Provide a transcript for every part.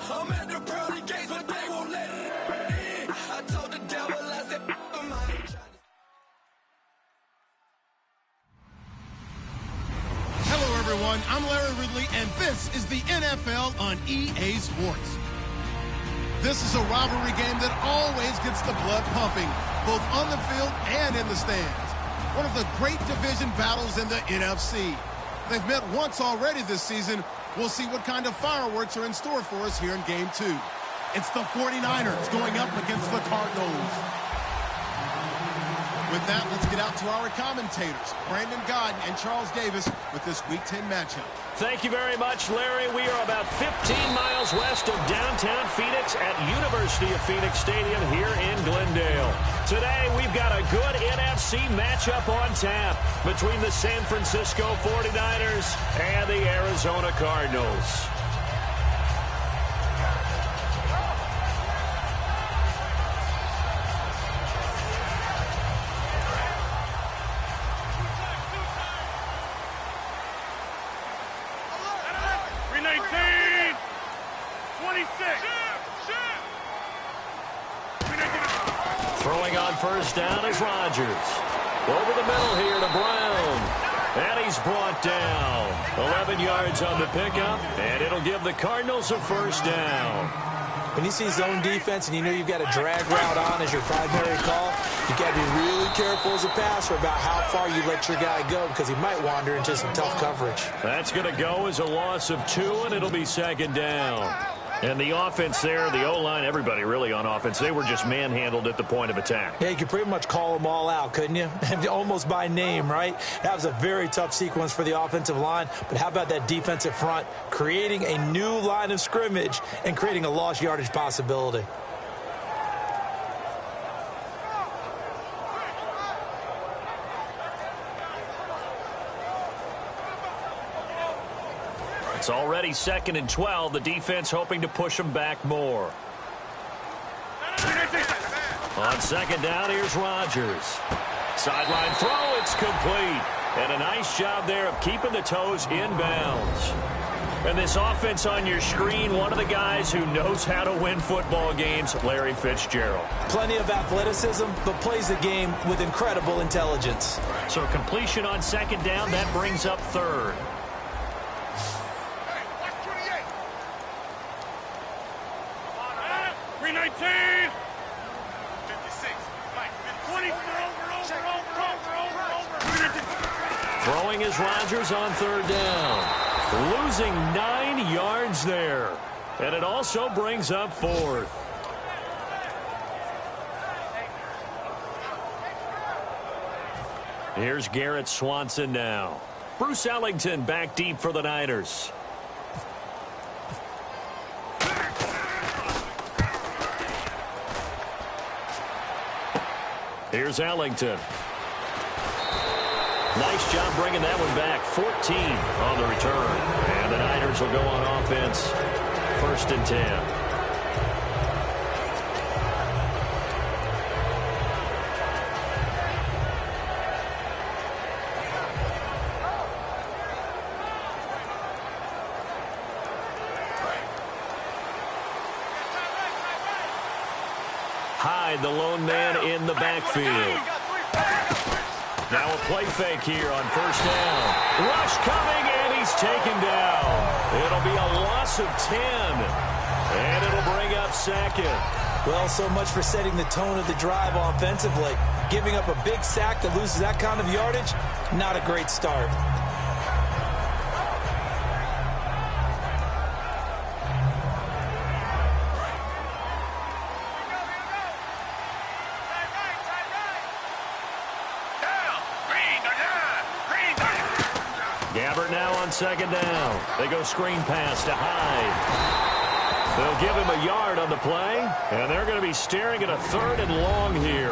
I'm at the pearly gates, but they won't let it in. I told the devil, I said, I'm out here trying to... Hello, everyone. I'm Larry Ridley, and this is the NFL on EA Sports. This is a rivalry game that always gets the blood pumping, both on the field and in the stands. One of the great division battles in the NFC. They've met once already this season. We'll see what kind of fireworks are in store for us here in Game 2. It's the 49ers going up against the Cardinals. With that, let's get out to our commentators, Brandon Godden and Charles Davis, with this Week 10 matchup. Thank you very much, Larry. We are about 15 miles west of downtown Phoenix at University of Phoenix Stadium here in Glendale. Today, we've got a good NFC matchup on tap between the San Francisco 49ers and the Arizona Cardinals. Throwing on first down is Rodgers. Over the middle here to Brown. And he's brought down. 11 yards on the pickup, and it'll give the Cardinals a first down. When you see zone defense and you know you've got a drag route on as your primary call, you've got to be really careful as a passer about how far you let your guy go because he might wander into some tough coverage. That's going to go as a loss of 2, and it'll be second down. And the offense there, the O-line, everybody really on offense, they were just manhandled at the point of attack. Yeah, you could pretty much call them all out, couldn't you? Almost by name, right? That was a very tough sequence for the offensive line. But how about that defensive front creating a new line of scrimmage and creating a lost yardage possibility? It's already 2nd and 12. The defense hoping to push them back more. On second down, here's Rodgers. Sideline throw, it's complete. And a nice job there of keeping the toes in bounds. And this offense on your screen, one of the guys who knows how to win football games, Larry Fitzgerald. Plenty of athleticism, but plays the game with incredible intelligence. So completion on second down, that brings up third. Throwing is Rodgers on third down. Losing 9 yards there. And it also brings up fourth. Here's Garrett Swanson now. Bruce Ellington back deep for the Niners. Here's Ellington. Nice job bringing that one back. 14 on the return. And the Niners will go on offense. 1st and 10. Hyde, the lone man in the backfield. Now a play fake here on first down. Rush coming, and he's taken down. It'll be a loss of 10. And it'll bring up second. Well, so much for setting the tone of the drive offensively. Giving up a big sack that loses that kind of yardage, not a great start. Gabbert now on second down. They go screen pass to Hyde. They'll give him a yard on the play, and they're going to be staring at a 3rd and long here.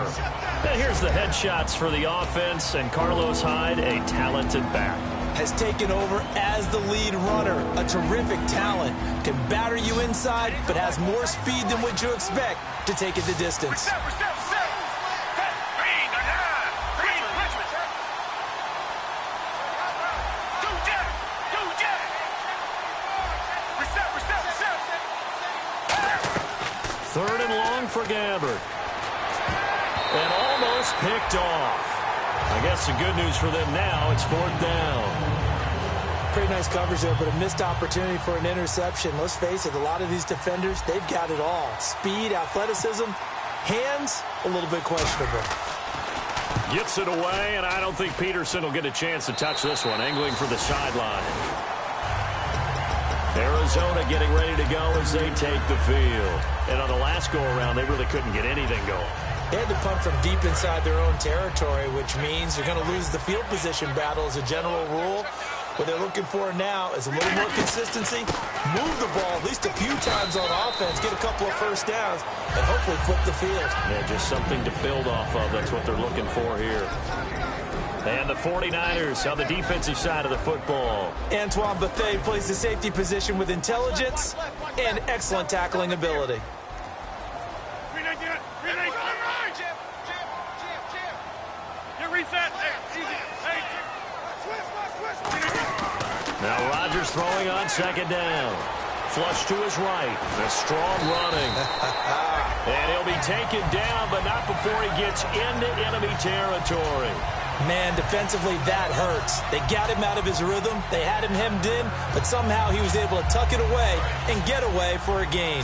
And here's the headshots for the offense, and Carlos Hyde, a talented back. Has taken over as the lead runner. A terrific talent. Can batter you inside, but has more speed than what you expect to take it the distance. 3rd and long for Gabbard. And almost picked off. I guess the good news for them now, it's 4th down. Pretty nice coverage there, but a missed opportunity for an interception. Let's face it, a lot of these defenders, they've got it all. Speed, athleticism, hands, a little bit questionable. Gets it away, and I don't think Peterson will get a chance to touch this one. Angling for the sideline. Arizona getting ready to go as they take the field. And on the last go-around, they really couldn't get anything going. They had to punt from deep inside their own territory, which means you're going to lose the field position battle as a general rule. What they're looking for now is a little more consistency, move the ball at least a few times on offense, get a couple of first downs, and hopefully flip the field. Yeah, just something to build off of. That's what they're looking for here. And the 49ers on the defensive side of the football. Antoine Bethea plays the safety position with intelligence and excellent tackling ability. Now Rodgers throwing on 2nd down. Flush to his right. A strong running. And he'll be taken down, but not before he gets into enemy territory. Man, defensively, that hurts. They got him out of his rhythm. They had him hemmed in, but somehow he was able to tuck it away and get away for a gain.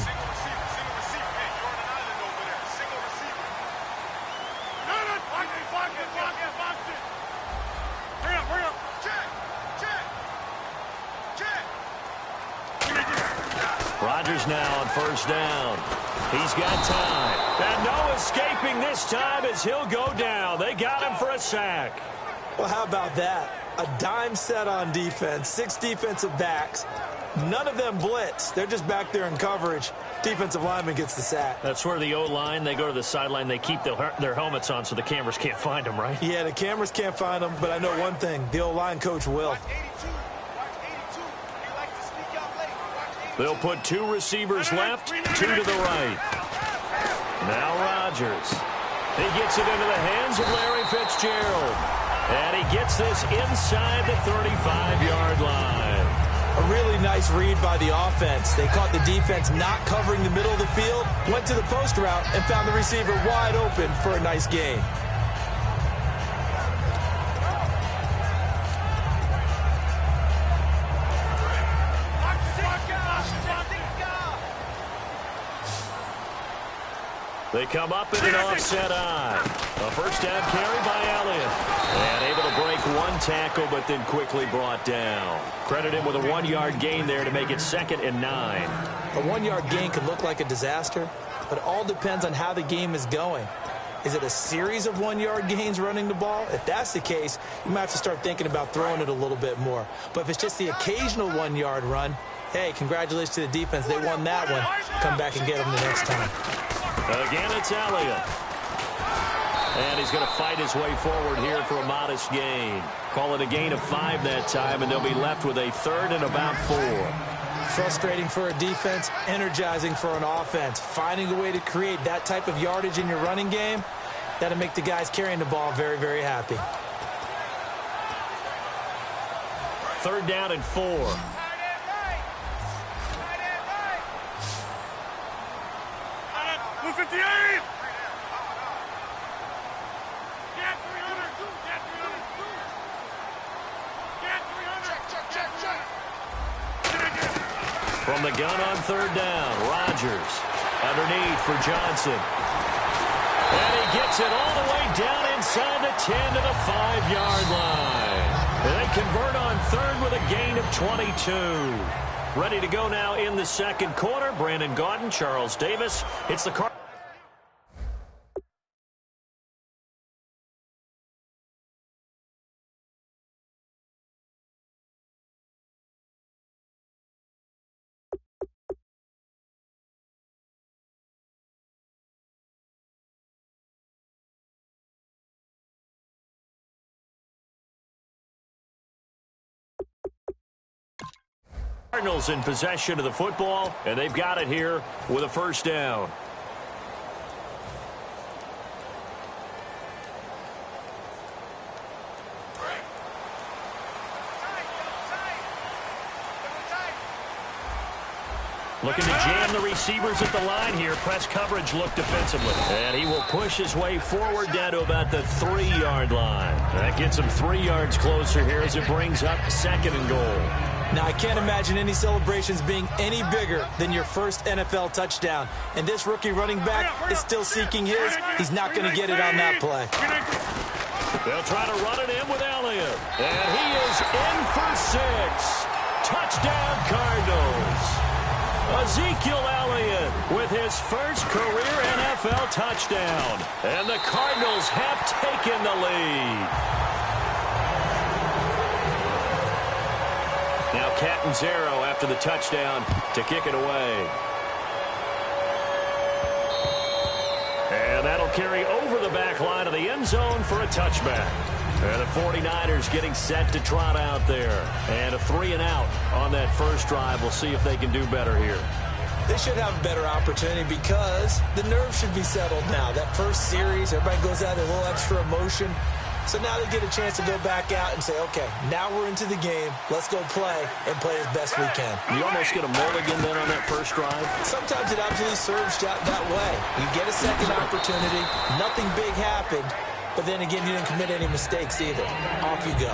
Rodgers now on 1st down. He's got time. And no escaping this time as he'll go down. They got him for a sack. Well, how about that? A dime set on defense, 6 defensive backs. None of them blitz. They're just back there in coverage. Defensive lineman gets the sack. That's where the O-line, they go to the sideline, they keep their helmets on so the cameras can't find them, right? Yeah, the cameras can't find them, but I know one thing. The O-line coach will. They'll put 2 receivers left, 2 to the right. Now Rodgers. He gets it into the hands of Larry Fitzgerald. And he gets this inside the 35-yard line. A really nice read by the offense. They caught the defense not covering the middle of the field, went to the post route, and found the receiver wide open for a nice gain. They come up in an offset eye. A 1st down carry by Elliott. And able to break 1 tackle, but then quickly brought down. Credit him with a 1-yard gain there to make it 2nd and 9. A 1-yard gain could look like a disaster, but it all depends on how the game is going. Is it a series of 1-yard gains running the ball? If that's the case, you might have to start thinking about throwing it a little bit more. But if it's just the occasional 1-yard run, hey, congratulations to the defense. They won that one. Come back and get them the next time. Again, it's Elliott. And he's going to fight his way forward here for a modest gain. Call it a gain of 5 that time, and they'll be left with a 3rd and about 4. Frustrating for a defense, energizing for an offense. Finding a way to create that type of yardage in your running game, that'll make the guys carrying the ball very, very happy. 3rd down and 4. From the gun on 3rd down, Rodgers underneath for Johnson. And he gets it all the way down inside the 10 to the 5-yard line. And they convert on 3rd with a gain of 22. Ready to go now in the 2nd quarter. Brandon Gaudin, Charles Davis. It's the Cardinals. Cardinals in possession of the football, and they've got it here with a 1st down. Looking to jam the receivers at the line here. Press coverage look defensively. And he will push his way forward down to about the 3-yard line. That gets him 3 yards closer here as it brings up 2nd and goal. Now, I can't imagine any celebrations being any bigger than your first NFL touchdown. And this rookie running back is still seeking his. He's not going to get it on that play. They'll try to run it in with Elliott. And he is in for 6. Touchdown, Cardinals. Ezekiel Elliott with his first career NFL touchdown. And the Cardinals have taken the lead. Now Catanzaro after the touchdown to kick it away. And that'll carry over the back line of the end zone for a touchback. And the 49ers getting set to trot out there. And a 3-and-out on that first drive. We'll see if they can do better here. They should have a better opportunity because the nerves should be settled now. That first series, everybody goes out with a little extra emotion. So now they get a chance to go back out and say, okay, now we're into the game. Let's go play and play as best we can. You almost get a mulligan then on that first drive? Sometimes it absolutely serves that way. You get a second opportunity. Nothing big happened. But then again, you didn't commit any mistakes either. Off you go.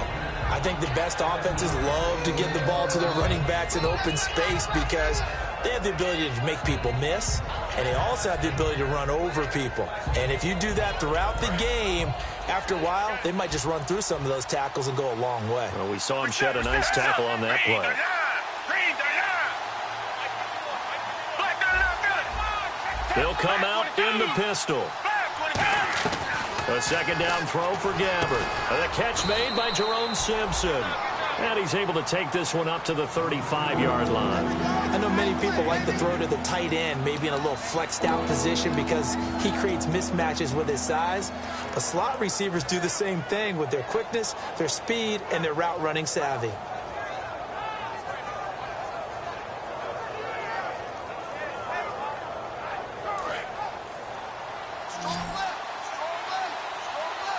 I think the best offenses love to get the ball to their running backs in open space because they have the ability to make people miss, and they also have the ability to run over people. And if you do that throughout the game, after a while, they might just run through some of those tackles and go a long way. Well, we saw him shed a nice tackle on that play. He'll come out in the pistol. A second down throw for Gabbert. The catch made by Jerome Simpson. And he's able to take this one up to the 35-yard line. I know many people like to throw to the tight end, maybe in a little flexed out position because he creates mismatches with his size. But slot receivers do the same thing with their quickness, their speed, and their route running savvy.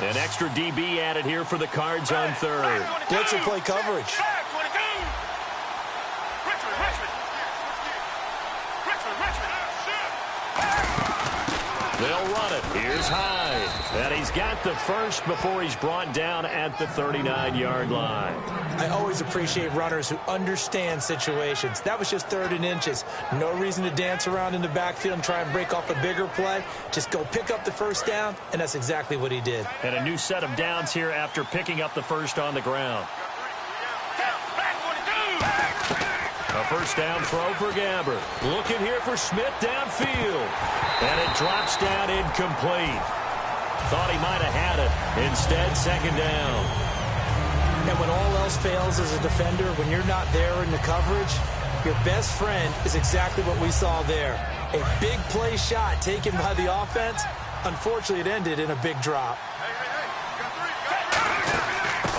An extra DB added here for the Cards on third. Blitzer play coverage. They'll run it. Here's Hyde. And he's got the first before he's brought down at the 39-yard line. I always appreciate runners who understand situations. That was just 3rd and inches. No reason to dance around in the backfield and try and break off a bigger play. Just go pick up the first down, and that's exactly what he did. And a new set of downs here after picking up the first on the ground. A first down throw for Gabbert. Looking here for Smith downfield. And it drops down incomplete. Thought he might have had it. Instead, second down. And when all else fails as a defender, when you're not there in the coverage, your best friend is exactly what we saw there. A big play shot taken by the offense. Unfortunately, it ended in a big drop.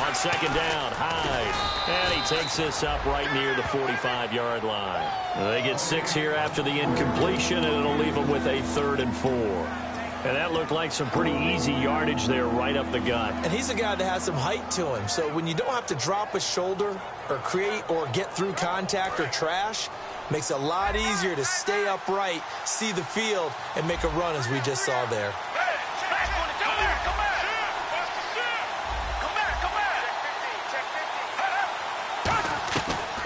On second down, Hyde. And he takes this up right near the 45-yard line. They get 6 here after the incompletion, and it'll leave them with a 3rd and 4. And that looked like some pretty easy yardage there right up the gut. And he's a guy that has some height to him. So when you don't have to drop a shoulder or create or get through contact or trash, makes it a lot easier to stay upright, see the field, and make a run as we just saw there.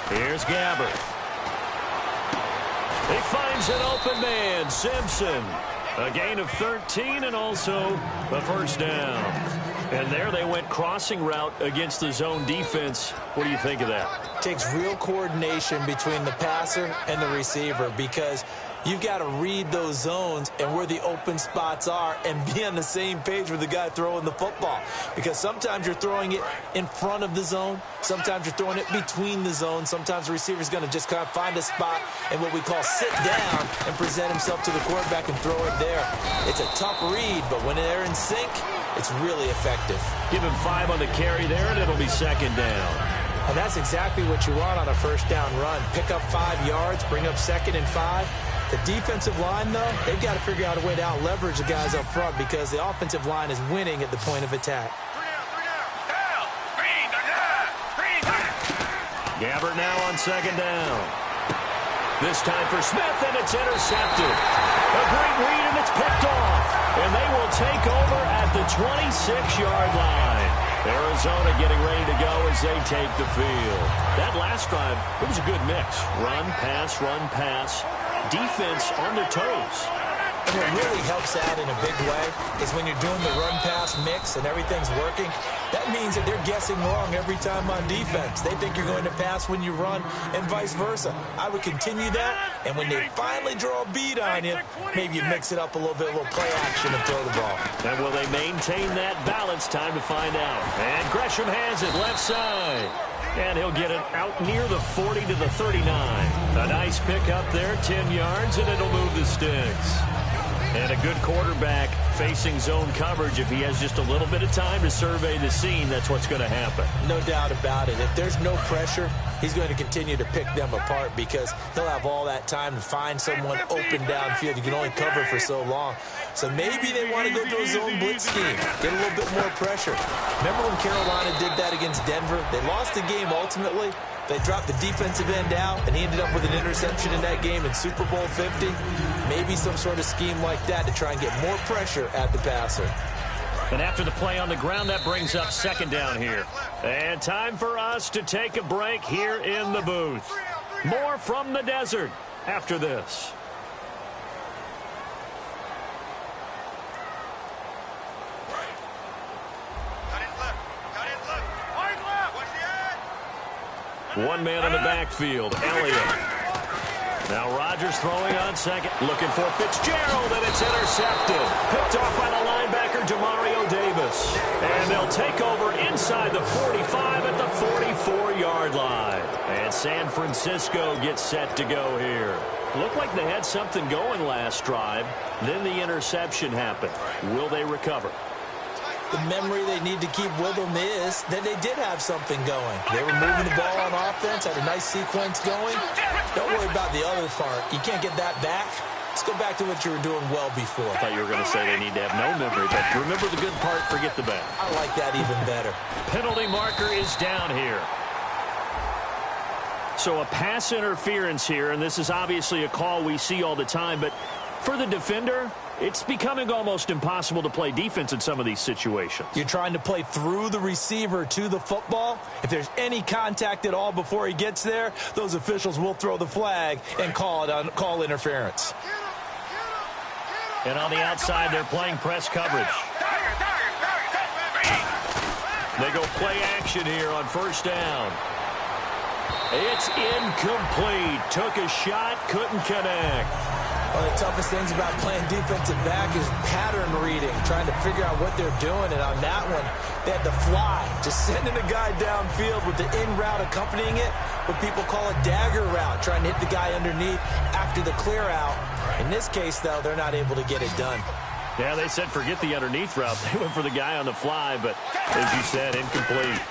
Here's Gabbert. He finds an open man, Simpson. A gain of 13 and also the first down. And there they went crossing route against the zone defense. What do you think of that? Takes real coordination between the passer and the receiver because you've got to read those zones and where the open spots are and be on the same page with the guy throwing the football. Because sometimes you're throwing it in front of the zone. Sometimes you're throwing it between the zones. Sometimes the receiver's going to just kind of find a spot and what we call sit down and present himself to the quarterback and throw it there. It's a tough read, but when they're in sync, it's really effective. Give him 5 on the carry there, and it'll be second down. And that's exactly what you want on a first down run. Pick up 5 yards, bring up 2nd and 5. The defensive line, though, they've got to figure out a way to out-leverage the guys up front because the offensive line is winning at the point of attack. Gabbert now on second down. This time for Smith, and it's intercepted. A great read, and it's picked off. And they will take over at the 26-yard line. Arizona getting ready to go as they take the field. That last drive, it was a good mix. Run, pass, defense on their toes. And what really helps out in a big way is when you're doing the run-pass mix and everything's working, that means that they're guessing wrong every time on defense. They think you're going to pass when you run and vice versa. I would continue that, and when they finally draw a beat on you, maybe you mix it up a little bit, a little play action and throw the ball. And will they maintain that balance? Time to find out. And Gresham has it left side. And he'll get it out near the 40 to the 39. A nice pick up there, 10 yards, and it'll move the sticks. And a good quarterback facing zone coverage. If he has just a little bit of time to survey the scene, that's what's going to happen. No doubt about it. If there's no pressure, he's going to continue to pick them apart because he'll have all that time to find someone open downfield. You can only cover for so long. So maybe they want to go to a zone blitz scheme, get a little bit more pressure. Remember when Carolina did that against Denver? They lost the game ultimately. They dropped the defensive end out, and he ended up with an interception in that game in Super Bowl 50. Maybe some sort of scheme like that to try and get more pressure at the passer. And after the play on the ground, that brings up second down here. And time for us to take a break here in the booth. More from the desert after this. One man in the backfield, Elliott. Now Rodgers throwing on second. Looking for Fitzgerald, and it's intercepted. Picked off by the linebacker, Demario Davis. And they'll take over inside the 45 at the 44-yard line. And San Francisco gets set to go here. Looked like they had something going last drive. Then the interception happened. Will they recover? The memory they need to keep with them is that they did have something going. They were moving the ball on offense, had a nice sequence going. Don't worry about the other part. You can't get that back. Let's go back to what you were doing well before. I thought you were going to say they need to have no memory, but remember the good part, forget the bad. I like that even better. Penalty marker is down here. So a pass interference here, and this is obviously a call we see all the time, but for the defender, it's becoming almost impossible to play defense in some of these situations. You're trying to play through the receiver to the football. If there's any contact at all before he gets there, those officials will throw the flag and call interference. And on the outside, they're playing press coverage. They go play action here on first down. It's incomplete. Took a shot, couldn't connect. One of the toughest things about playing defensive back is pattern reading, trying to figure out what they're doing. And on that one, they had to fly, just sending a guy downfield with the in route accompanying it, what people call a dagger route, trying to hit the guy underneath after the clear out. In this case, though, they're not able to get it done. Yeah, they said forget the underneath route. They went for the guy on the fly, but as you said, incomplete.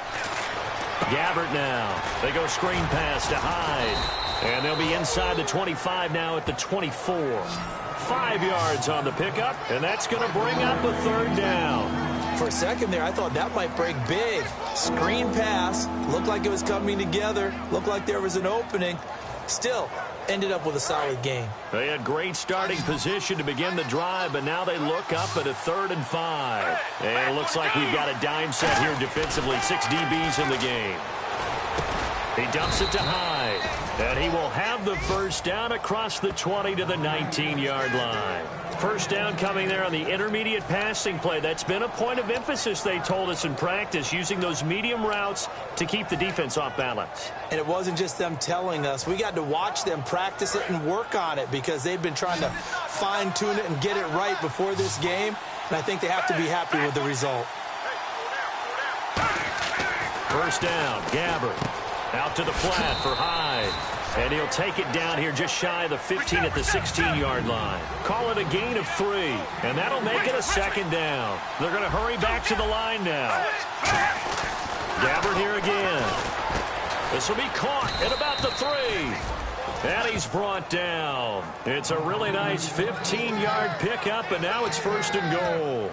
Gabbert now. They go screen pass to Hyde. And they'll be inside the 25 now at the 24. 5 yards on the pickup, and that's going to bring up a third down. For a second there, I thought that might break big. Screen pass. Looked like it was coming together. Looked like there was an opening. Still, ended up with a solid game. They had great starting position to begin the drive, but now they look up at a 3rd and 5. And it looks like we've got a dime set here defensively. 6 DBs in the game. He dumps it to Hyde. And he will have the first down across the 20 to the 19-yard line. First down coming there on the intermediate passing play. That's been a point of emphasis, they told us in practice, using those medium routes to keep the defense off balance. And it wasn't just them telling us. We got to watch them practice it and work on it because they've been trying to fine-tune it and get it right before this game. And I think they have to be happy with the result. First down, Gabbert. Out to the flat for Hyde. And he'll take it down here just shy of the 15 at the 16-yard line. Call it a gain of 3. And that'll make it a second down. They're going to hurry back to the line now. Gabbert here again. This will be caught at about the 3. And he's brought down. It's a really nice 15-yard pickup, and now it's 1st and goal.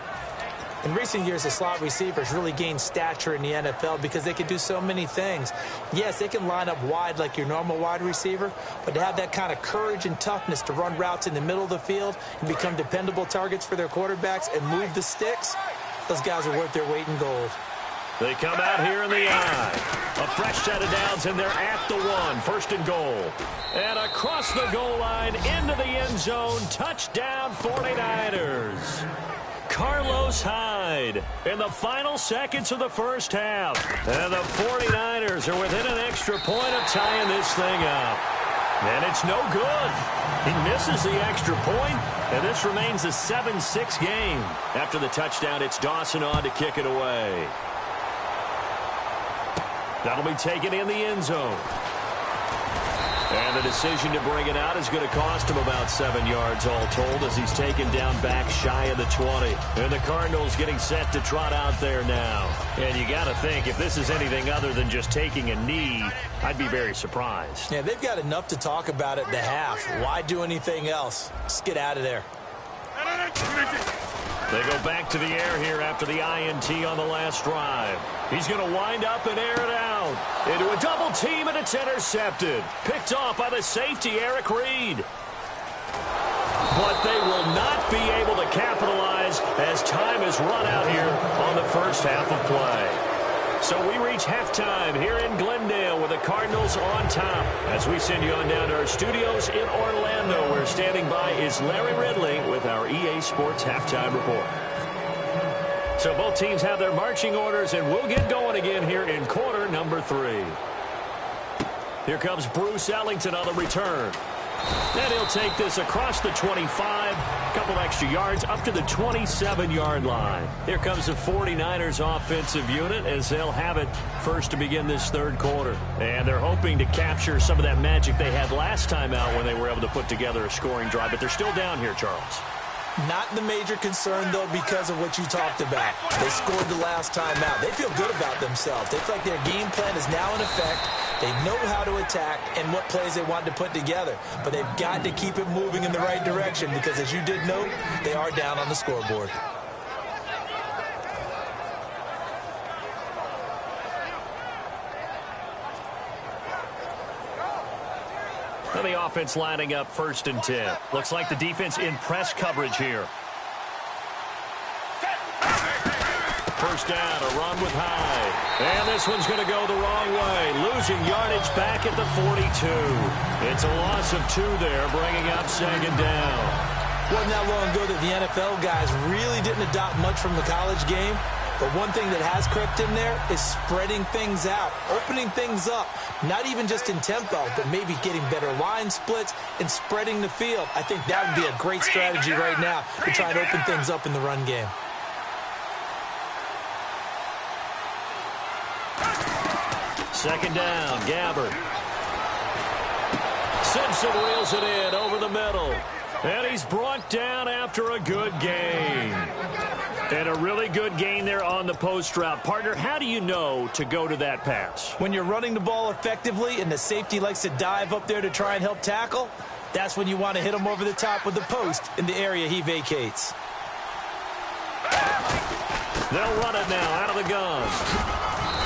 In recent years, the slot receivers really gained stature in the NFL because they can do so many things. Yes, they can line up wide like your normal wide receiver, but to have that kind of courage and toughness to run routes in the middle of the field and become dependable targets for their quarterbacks and move the sticks, those guys are worth their weight in gold. They come out here in the eye. A fresh set of downs, and they're at the 1. First and goal. And across the goal line, into the end zone. Touchdown, 49ers. Carlos Hyde in the final seconds of the first half. And the 49ers are within an extra point of tying this thing up. And it's no good. He misses the extra point, and this remains a 7-6 game. After the touchdown, it's Dawson on to kick it away. That'll be taken in the end zone. And the decision to bring it out is going to cost him about 7 yards all told as he's taken down back shy of the 20. And the Cardinals getting set to trot out there now. And you got to think, if this is anything other than just taking a knee, I'd be very surprised. Yeah, they've got enough to talk about at the half. Why do anything else? Just get out of there. They go back to the air here after the INT on the last drive. He's going to wind up and air it out. Into a double team, and it's intercepted. Picked off by the safety, Eric Reed. But they will not be able to capitalize as time is run out here on the first half of play. So we reach halftime here in Glendale with the Cardinals on top. As we send you on down to our studios in Orlando, where standing by is Larry Ridley with our EA Sports Halftime Report. So both teams have their marching orders, and we'll get going again here in quarter number 3. Here comes Bruce Ellington on the return. And he'll take this across the 25, a couple extra yards up to the 27-yard line. Here comes the 49ers offensive unit as they'll have it first to begin this third quarter. And they're hoping to capture some of that magic they had last time out when they were able to put together a scoring drive. But they're still down here, Charles. Not the major concern, though, because of what you talked about. They scored the last time out. They feel good about themselves. They feel like their game plan is now in effect. They know how to attack and what plays they want to put together. But they've got to keep it moving in the right direction because, as you did note, they are down on the scoreboard. And the offense lining up first and 10. Looks like the defense in press coverage here. First down, a run with Hyde. And this one's going to go the wrong way. Losing yardage back at the 42. It's a loss of 2 there, bringing up second down. Wasn't that long ago that the NFL guys really didn't adopt much from the college game. But one thing that has crept in there is spreading things out, opening things up, not even just in tempo, but maybe getting better line splits and spreading the field. I think that would be a great strategy right now to try and open things up in the run game. Second down, Gabbard. Simpson reels it in over the middle. And he's brought down after a good gain. And a really good gain there on the post route. Partner, how do you know to go to that pass? When you're running the ball effectively and the safety likes to dive up there to try and help tackle, that's when you want to hit him over the top with the post in the area he vacates. They'll run it now out of the gun.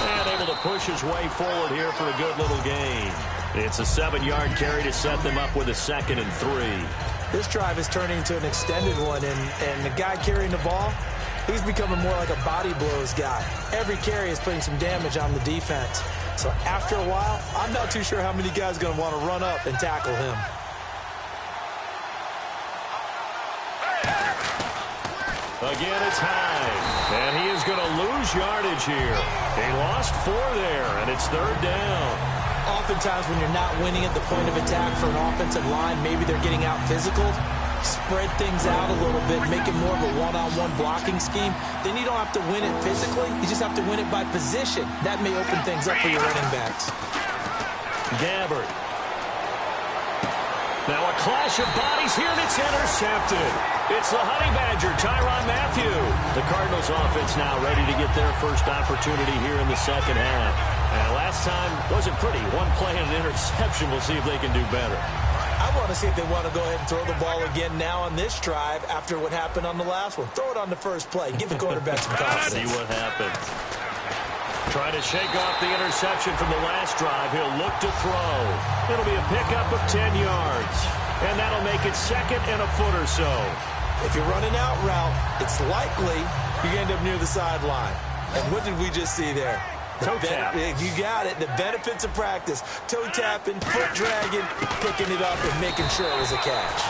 And able to push his way forward here for a good little gain. It's a 7-yard carry to set them up with a 2nd and 3. This drive is turning into an extended one, and the guy carrying the ball, he's becoming more like a body blows guy. Every carry is putting some damage on the defense. So after a while, I'm not too sure how many guys are going to want to run up and tackle him. Again, it's Hyde. And he is going to lose yardage here. He lost 4 there, and it's 3rd down. Oftentimes when you're not winning at the point of attack for an offensive line, maybe they're getting out physical, spread things out a little bit, make it more of a one-on-one blocking scheme. Then you don't have to win it physically. You just have to win it by position. That may open things up for your running backs. Gabbard. Now a clash of bodies here, and it's intercepted. It's the Honey Badger, Tyrann Mathieu. The Cardinals offense now ready to get their first opportunity here in the second half. And last time wasn't pretty. One play and an interception. We'll see if they can do better. I want to see if they want to go ahead and throw the ball again now on this drive after what happened on the last one. Throw it on the first play. Give the quarterback some confidence. See what happens. Trying to shake off the interception from the last drive. He'll look to throw. It'll be a pickup of 10 yards. And that'll make it second and a foot or so. If you're running out route, it's likely you end up near the sideline. And what did we just see there? Toe tap. You got it. The benefits of practice. Toe tapping, foot dragging, picking it up, and making sure it was a catch.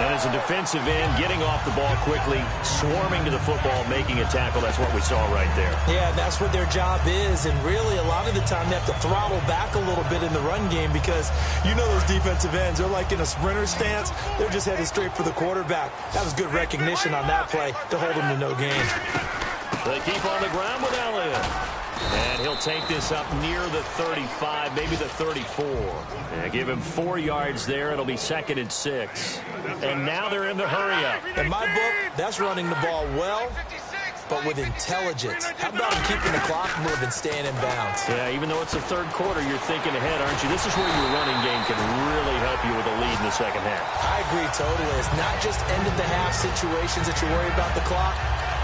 And as a defensive end, getting off the ball quickly, swarming to the football, making a tackle, that's what we saw right there. Yeah, that's what their job is. And really, a lot of the time, they have to throttle back a little bit in the run game because you know those defensive ends, they're like in a sprinter stance. They're just headed straight for the quarterback. That was good recognition on that play to hold them to no gain. They keep on the ground with Elliott. And he'll take this up near the 35, maybe the 34. And give him 4 yards there. It'll be second and 6. And now they're in the hurry-up. In my book, that's running the ball well, but with intelligence. How about him keeping the clock moving, staying in bounds? Yeah, even though it's the third quarter, you're thinking ahead, aren't you? This is where your running game can really help you with a lead in the second half. I agree totally. It's not just end-of-the-half situations that you worry about the clock.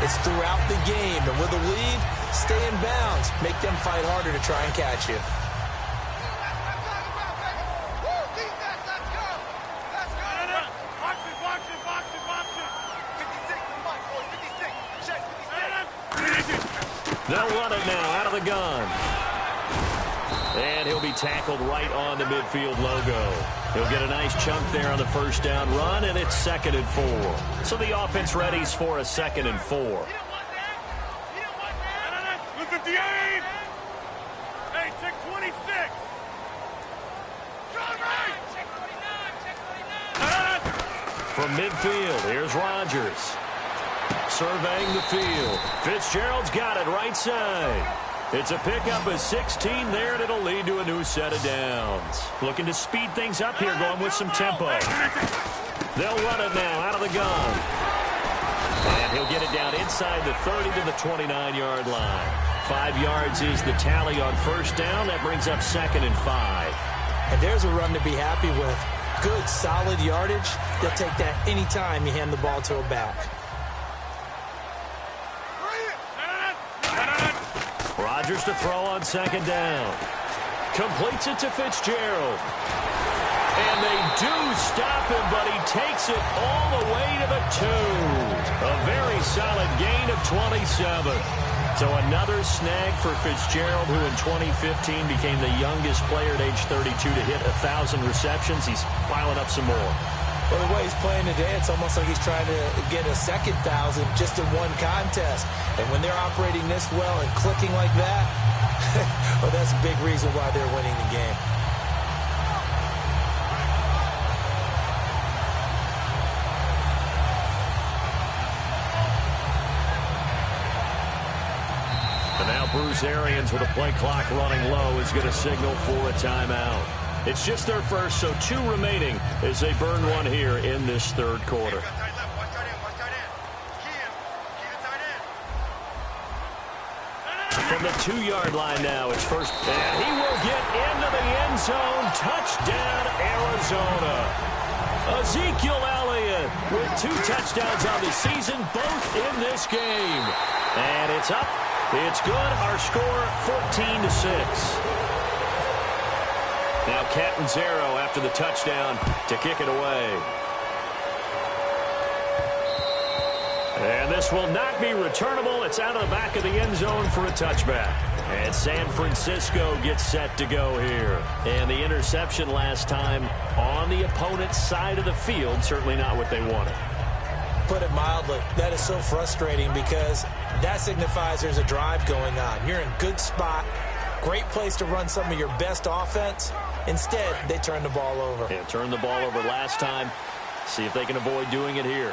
It's throughout the game. And with a lead, stay in bounds. Make them fight harder to try and catch you. They'll run it now out of the gun. And he'll be tackled right on the midfield logo. He'll get a nice chunk there on the first down run, and it's second and 4. So the offense readies for a second and 4. From midfield, here's Rodgers. Surveying the field. Fitzgerald's got it right side. It's a pickup of 16 there, and it'll lead to a new set of downs. Looking to speed things up here, going with some tempo. They'll run it now out of the gun. And he'll get it down inside the 30 to the 29-yard line. 5 yards is the tally on first down. That brings up second and 5. And there's a run to be happy with. Good, solid yardage. They'll take that anytime you hand the ball to a back. Rodgers to throw on second down. Completes it to Fitzgerald. And they do stop him, but he takes it all the way to the 2. A very solid gain of 27. So another snag for Fitzgerald, who in 2015 became the youngest player at age 32 to hit 1,000 receptions. He's piling up some more. Well, the way he's playing today, it's almost like he's trying to get a second 1,000 just in one contest. And when they're operating this well and clicking like that, well, that's a big reason why they're winning the game. And now Bruce Arians, with a play clock running low, is going to signal for a timeout. It's just their first, so 2 remaining as they burn one here in this third quarter. From the 2-yard line now, it's first. And he will get into the end zone. Touchdown, Arizona. Ezekiel Elliott with 2 touchdowns on the season, both in this game. And it's up. It's good. Our score, 14-6. Now Catanzaro after the touchdown to kick it away. And this will not be returnable. It's out of the back of the end zone for a touchback. And San Francisco gets set to go here. And the interception last time on the opponent's side of the field, certainly not what they wanted. Put it mildly, that is so frustrating because that signifies there's a drive going on. You're in a good spot, great place to run some of your best offense. Instead, they turn the ball over. Yeah, turned the ball over last time. See if they can avoid doing it here.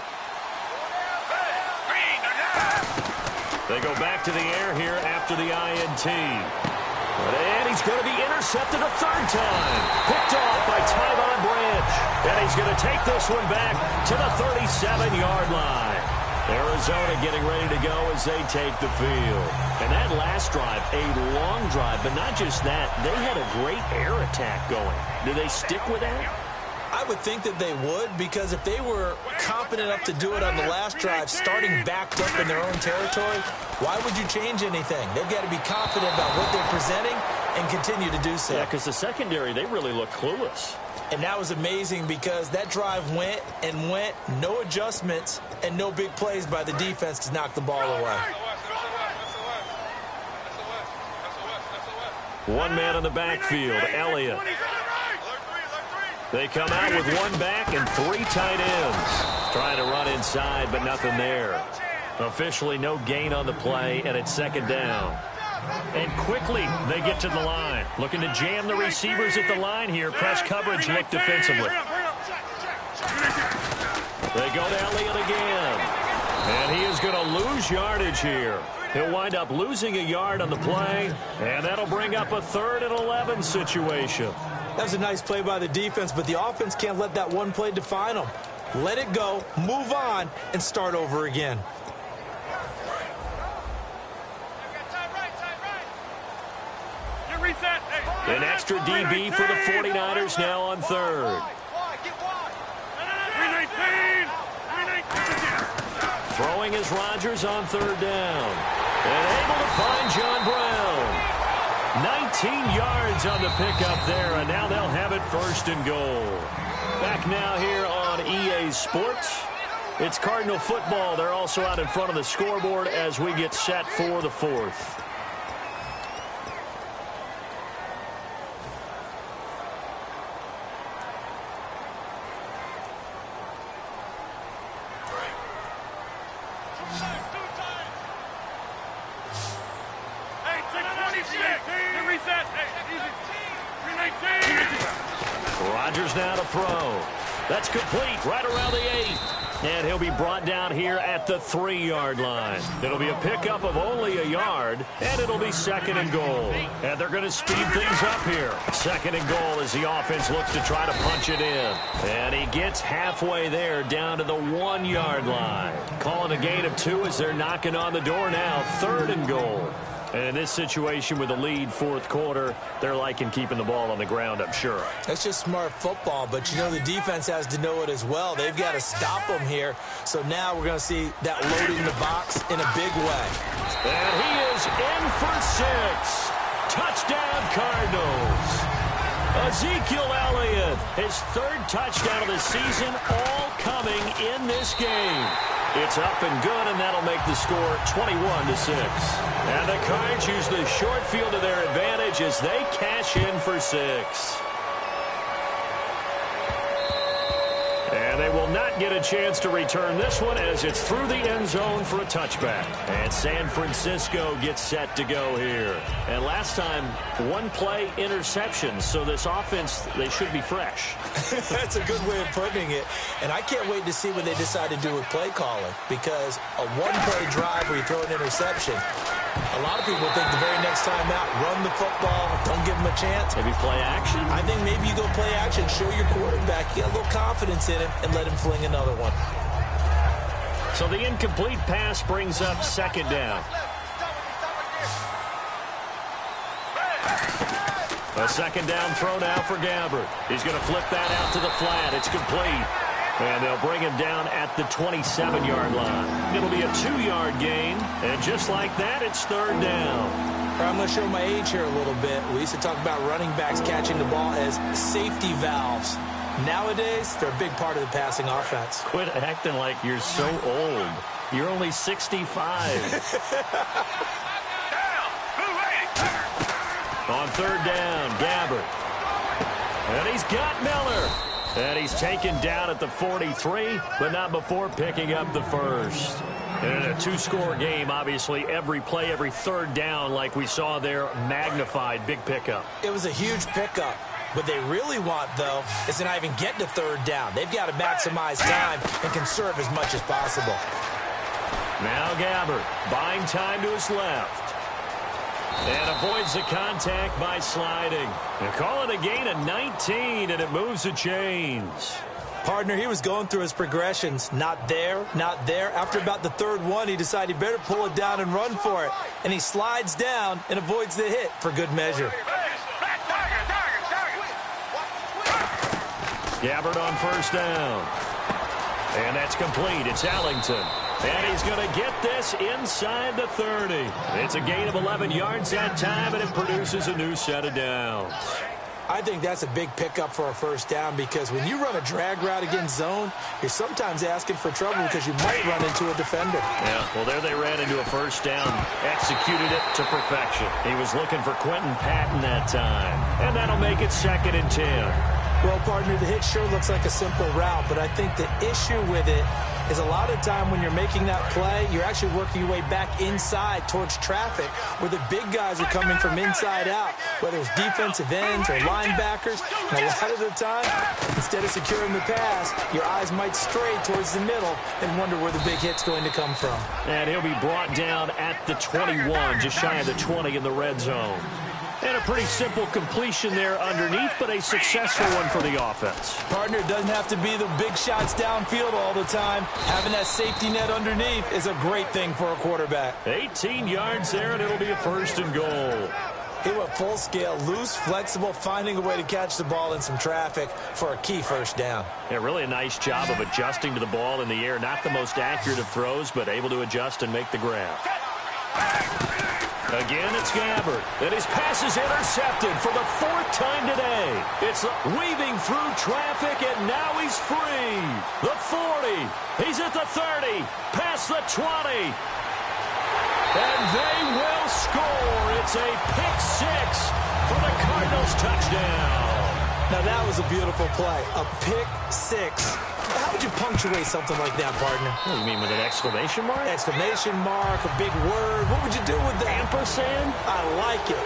They go back to the air here after the INT. And he's going to be intercepted a third time. Picked off by Tyvon Branch. And he's going to take this one back to the 37-yard line. Arizona getting ready to go as they take the field. And that last drive, a long drive, but not just that. They had a great air attack going. Do they stick with that? I would think that they would, because if they were confident enough to do it on the last drive, starting backed up in their own territory, why would you change anything? They've got to be confident about what they're presenting and continue to do so. Yeah, because the secondary, they really look clueless. And that was amazing because that drive went and went, no adjustments, and no big plays by the defense to knock the ball away. One man in the backfield, Elliott. They come out with one back and three tight ends. Trying to run inside, but nothing there. Officially no gain on the play, and it's second down. And quickly they get to the line. Looking to jam the receivers at the line here. Press coverage look defensively. They go to Elliott again. And he is going to lose yardage here. He'll wind up losing a yard on the play, and that'll bring up a 3rd and 11 situation. That was a nice play by the defense, but the offense can't let that one play define them. Let it go, move on, and start over again. An extra DB for the 49ers now on 3rd. Throwing is Rodgers on 3rd down. And able to find John Brown. 19 yards on the pickup there, and now they'll have it 1st and goal. Back now here on EA Sports. It's Cardinal football. They're also out in front of the scoreboard as we get set for the 4th. Rodgers now to throw. That's complete right around the 8. And he'll be brought down here at the 3-yard line. It'll be a pickup of only a yard, and it'll be 2nd and goal. And they're going to speed things up here. 2nd and goal as the offense looks to try to punch it in. And he gets halfway there down to the 1-yard line. Calling a gain of 2 as they're knocking on the door now. 3rd and goal. And in this situation with a lead 4th quarter, they're liking keeping the ball on the ground, I'm sure. That's just smart football, but you know the defense has to know it as well. They've got to stop them here. So now we're going to see that loading the box in a big way. And he is in for 6. Touchdown, Cardinals. Ezekiel Elliott, his 3rd touchdown of the season, all coming in this game. It's up and good, and that'll make the score 21-6. And the Cards use the short field to their advantage as they cash in for 6. And they will not get a chance to return this one as it's through the end zone for a touchback. And San Francisco gets set to go here. And last time, 1-play interception, so this offense, they should be fresh. That's a good way of putting it. And I can't wait to see what they decide to do with play calling, because a 1-play drive where you throw an interception, a lot of people think the very next time out, run the football, don't give them a chance. Maybe play action? I think maybe you go play action, show your quarterback, get a little confidence in him, and let him fling another one. So the incomplete pass brings up 2nd down. A 2nd down throw now for Gabbert. He's going to flip that out to the flat. It's complete. And they'll bring him down at the 27-yard line. It'll be a 2-yard gain. And just like that, it's 3rd down. I'm going to show my age here a little bit. We used to talk about running backs catching the ball as safety valves. Nowadays, they're a big part of the passing offense. Quit acting like you're so old. You're only 65. On 3rd down, Gabbert. And he's got Miller. And he's taken down at the 43, but not before picking up the 1st. And in a 2-score game, obviously, every play, every 3rd down, like we saw there, magnified, big pickup. It was a huge pickup. What they really want, though, is to not even get to 3rd down. They've got to maximize time and conserve as much as possible. Now Gabbert, buying time to his left. And avoids the contact by sliding. They're calling a gain of 19, and it moves the chains. Partner, he was going through his progressions. Not there, not there. After about the 3rd one, he decided he better pull it down and run for it. And he slides down and avoids the hit for good measure. Gabbard on first down. And that's complete. It's Allington. And he's going to get this inside the 30. It's a gain of 11 yards that time, and it produces a new set of downs. I think that's a big pickup for a first down because when you run a drag route against zone, you're sometimes asking for trouble because you might run into a defender. Yeah, well, there they ran into a first down, executed it to perfection. He was looking for Quentin Patton that time, and that'll make it 2nd and 10. Well, partner, the hit sure looks like a simple route, but I think the issue with it is a lot of time when you're making that play, you're actually working your way back inside towards traffic where the big guys are coming from inside out, whether it's defensive ends or linebackers. And a lot of the time, instead of securing the pass, your eyes might stray towards the middle and wonder where the big hit's going to come from. And he'll be brought down at the 21, just shy of the 20 in the red zone. And a pretty simple completion there underneath, but a successful one for the offense. Partner, it doesn't have to be the big shots downfield all the time. Having that safety net underneath is a great thing for a quarterback. 18 yards there, and it'll be a 1st and goal. He went full scale, loose, flexible, finding a way to catch the ball in some traffic for a key first down. Yeah, really a nice job of adjusting to the ball in the air. Not the most accurate of throws, but able to adjust and make the grab. Again, it's Gabbard. And his pass is intercepted for the 4th time today. It's weaving through traffic, and now he's free. The 40. He's at the 30. Past the 20. And they will score. It's a pick 6 for the Cardinals touchdown. Now, that was a beautiful play. A pick 6. How would you punctuate something like that, partner? What do you mean, with an exclamation mark? Exclamation mark, a big word. What would you do with that? Ampersand? I like it.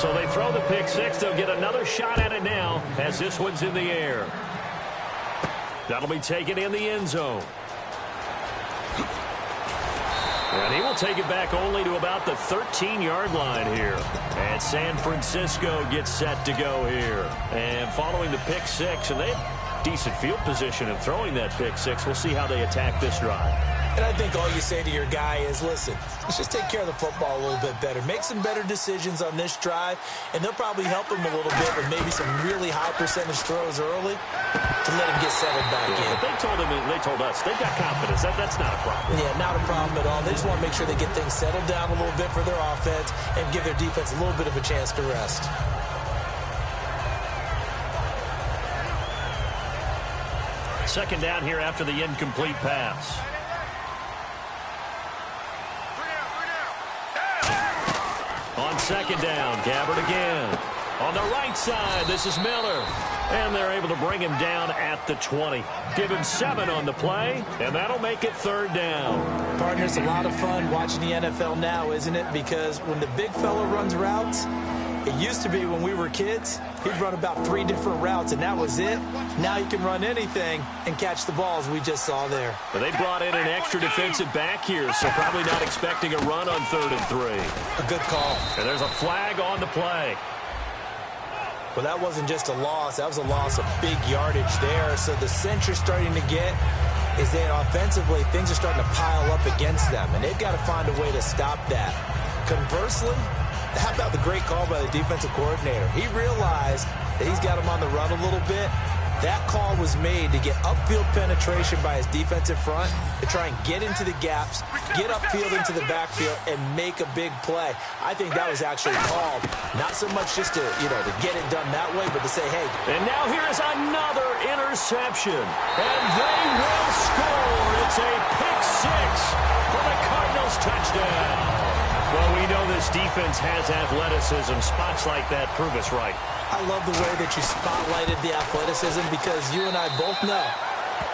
So they throw the pick 6. They'll get another shot at it now as this one's in the air. That'll be taken in the end zone. And he will take it back only to about the 13-yard line here. And San Francisco gets set to go here. And following the pick 6, and they have decent field position in throwing that pick 6. We'll see how they attack this drive. And I think all you say to your guy is, listen, let's just take care of the football a little bit better. Make some better decisions on this drive, and they'll probably help him a little bit with maybe some really high percentage throws early to let him get settled back in. But they told us they've got confidence. That's not a problem. Yeah, not a problem at all. They just want to make sure they get things settled down a little bit for their offense and give their defense a little bit of a chance to rest. Second down here after the incomplete pass. On second down, Gabbard again. On the right side, this is Miller. And they're able to bring him down at the 20. Give him 7 on the play, and that'll make it 3rd down. Partner, it's a lot of fun watching the NFL now, isn't it? Because when the big fella runs routes, it used to be when we were kids, he'd run about 3 different routes, and that was it. Now you can run anything and catch the balls we just saw there. But they brought in an extra defensive back here, so probably not expecting a run on 3rd and 3. A good call. And there's a flag on the play. Well, that wasn't just a loss. That was a loss of big yardage there. So the sense you're starting to get is that offensively, things are starting to pile up against them, and they've got to find a way to stop that. Conversely, how about the great call by the defensive coordinator? He realized that he's got him on the run a little bit. That call was made to get upfield penetration by his defensive front to try and get into the gaps, get upfield into the backfield, and make a big play. I think that was actually called, not so much just to get it done that way, but to say, hey. And now here is another interception. And they will score. It's a pick 6 for the Cardinals touchdown. Well, we know this defense has athleticism. Spots like that prove us right. I love the way that you spotlighted the athleticism because you and I both know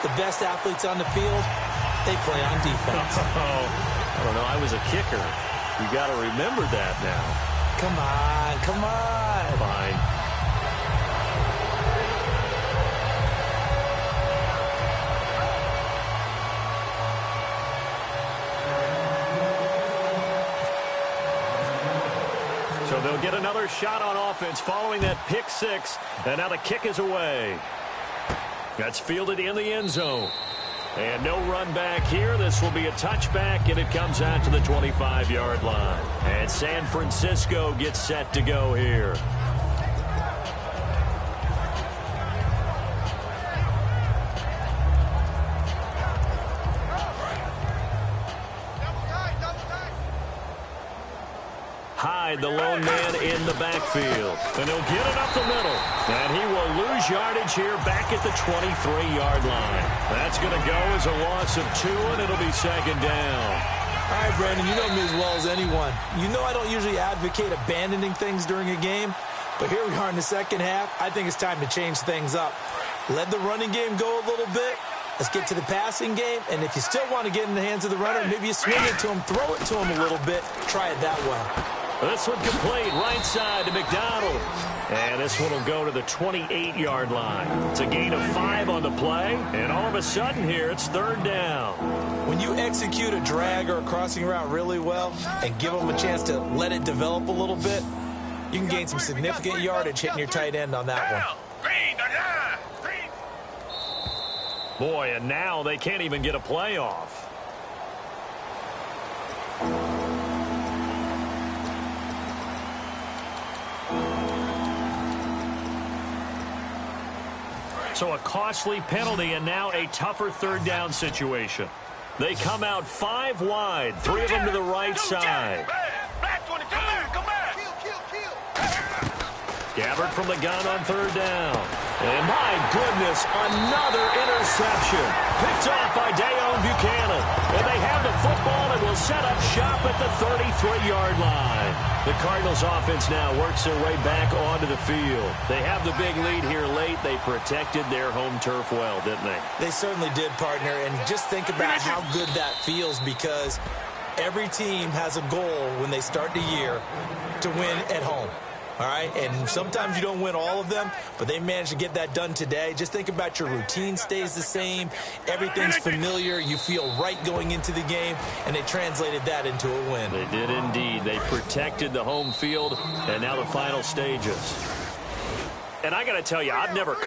the best athletes on the field, they play on defense. I don't know. I was a kicker. You got to remember that now. Come on. Fine. So they'll get another shot on offense following that pick 6. And now the kick is away. That's fielded in the end zone. And no run back here. This will be a touchback, and it comes out to the 25-yard line. And San Francisco gets set to go here. Hyde, the lone man in the backfield. And he'll get it up the middle. And he will lose yardage here back at the 23-yard line. That's going to go as a loss of 2, and it'll be second down. All right, Brandon, you know me as well as anyone. You know I don't usually advocate abandoning things during a game, but here we are in the second half. I think it's time to change things up. Let the running game go a little bit. Let's get to the passing game, and if you still want to get in the hands of the runner, maybe you swing it to him, throw it to him a little bit, try it that way. This one complete right side to McDonald. And this one will go to the 28-yard line. It's a gain of 5 on the play, and all of a sudden here it's third down. When you execute a drag or a crossing route really well and give them a chance to let it develop a little bit, you can gain some significant yardage hitting your tight end on that one. Boy, and now they can't even get a play off. So a costly penalty and now a tougher third down situation. They come out 5 wide, 3 of them to the right side. Gabbard from the gun on third down. And my goodness, another interception. Picked off by Dayon Buchanan. And they have the football and will set up shop at the 33-yard line. The Cardinals offense now works their way back onto the field. They have the big lead here late. They protected their home turf well, didn't they? They certainly did, partner. And just think about how good that feels, because every team has a goal when they start the year to win at home. All right, and sometimes you don't win all of them, but they managed to get that done today. Just think about your routine stays the same. Everything's familiar. You feel right going into the game, and they translated that into a win. They did indeed. They protected the home field, and now the final stages. And I got to tell you, I've never